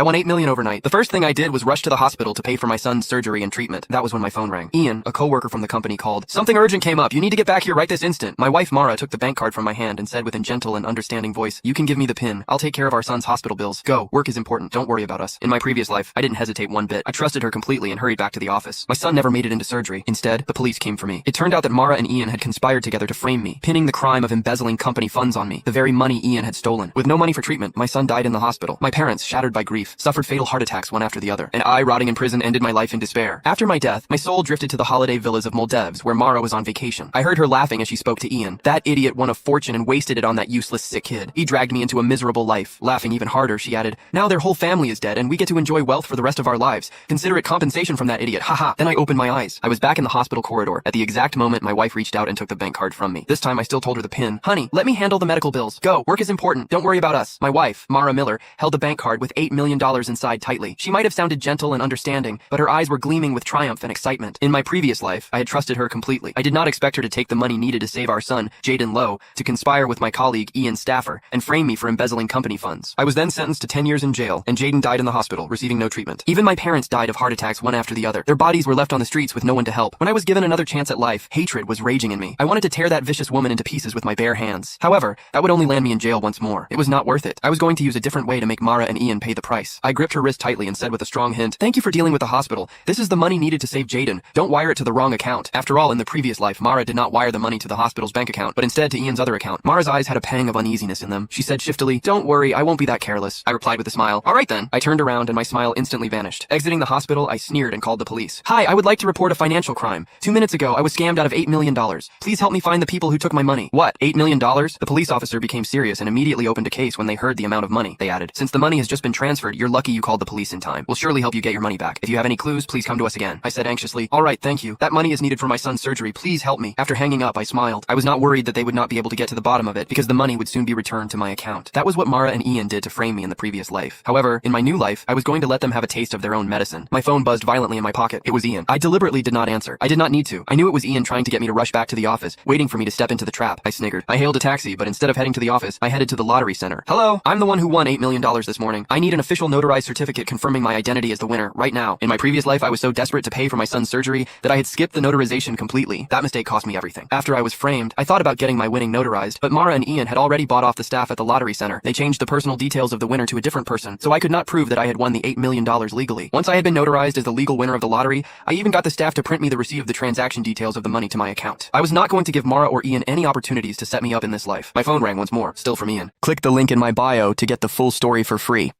I won $8 million overnight. The first thing I did was rush to the hospital to pay for my son's surgery and treatment. That was when my phone rang. Ian, a coworker from the company, called. Something urgent came up. You need to get back here right this instant. My wife Mara took the bank card from my hand and said with a gentle and understanding voice, you can give me the PIN. I'll take care of our son's hospital bills. Go. Work is important. Don't worry about us. In my previous life, I didn't hesitate one bit. I trusted her completely and hurried back to the office. My son never made it into surgery. Instead, the police came for me. It turned out that Mara and Ian had conspired together to frame me, pinning the crime of embezzling company funds on me, the very money Ian had stolen. With no money for treatment, my son died in the hospital. My parents, shattered by grief, suffered fatal heart attacks one after the other, and I, rotting in prison, ended my life in despair. After my death, my soul drifted to the holiday villas of Moldevs, where Mara was on vacation. I heard her laughing as she spoke to Ian. That idiot won a fortune and wasted it on that useless sick kid. He dragged me into a miserable life. Laughing even harder, she added, now their whole family is dead and we get to enjoy wealth for the rest of our lives. Consider it compensation from that idiot. Haha. Then I opened my eyes. I was back in the hospital corridor. At the exact moment, my wife reached out and took the bank card from me. This time I still told her the PIN. Honey, let me handle the medical bills. Go. Work is important. Don't worry about us. My wife, Mara Miller, held the bank card with $8 million inside tightly. She might have sounded gentle and understanding, but her eyes were gleaming with triumph and excitement. In my previous life, I had trusted her completely. I did not expect her to take the money needed to save our son, Jaden Lowe, to conspire with my colleague, Ian Staffer, and frame me for embezzling company funds. I was then sentenced to 10 years in jail, and Jaden died in the hospital, receiving no treatment. Even my parents died of heart attacks one after the other. Their bodies were left on the streets with no one to help. When I was given another chance at life, hatred was raging in me. I wanted to tear that vicious woman into pieces with my bare hands. However, that would only land me in jail once more. It was not worth it. I was going to use a different way to make Mara and Ian pay the price. I gripped her wrist tightly and said with a strong hint, thank you for dealing with the hospital. This is the money needed to save Jaden. Don't wire it to the wrong account. After all, in the previous life, Mara did not wire the money to the hospital's bank account, but instead to Ian's other account. Mara's eyes had a pang of uneasiness in them. She said shiftily, don't worry, I won't be that careless. I replied with a smile. All right then. I turned around and my smile instantly vanished. Exiting the hospital, I sneered and called the police. Hi, I would like to report a financial crime. 2 minutes ago, I was scammed out of $8 million. Please help me find the people who took my money. What, $8 million? The police officer became serious and immediately opened a case when they heard the amount of money. They added, since the money has just been transferred, you're lucky you called the police in time. We'll surely help you get your money back. If you have any clues, please come to us again. I said anxiously, all right, thank you. That money is needed for my son's surgery. Please help me. After hanging up, I smiled. I was not worried that they would not be able to get to the bottom of it because the money would soon be returned to my account. That was what Mara and Ian did to frame me in the previous life. However, in my new life, I was going to let them have a taste of their own medicine. My phone buzzed violently in my pocket. It was Ian. I deliberately did not answer. I did not need to. I knew it was Ian trying to get me to rush back to the office, waiting for me to step into the trap. I sniggered. I hailed a taxi, but instead of heading to the office, I headed to the lottery center. Hello, I'm the one who won $8 million this morning. I need an official notarized certificate confirming my identity as the winner right now. In my previous life, I was so desperate to pay for my son's surgery that I had skipped the notarization completely. That mistake cost me everything. After I was framed, I thought about getting my winning notarized, but Mara and Ian had already bought off the staff at the lottery center. They changed the personal details of the winner to a different person, so I could not prove that I had won the $8 million legally. Once I had been notarized as the legal winner of the lottery, I even got the staff to print me the receipt of the transaction details of the money to my account. I was not going to give Mara or Ian any opportunities to set me up in this life. My phone rang once more, still from Ian. Click the link in my bio to get the full story for free.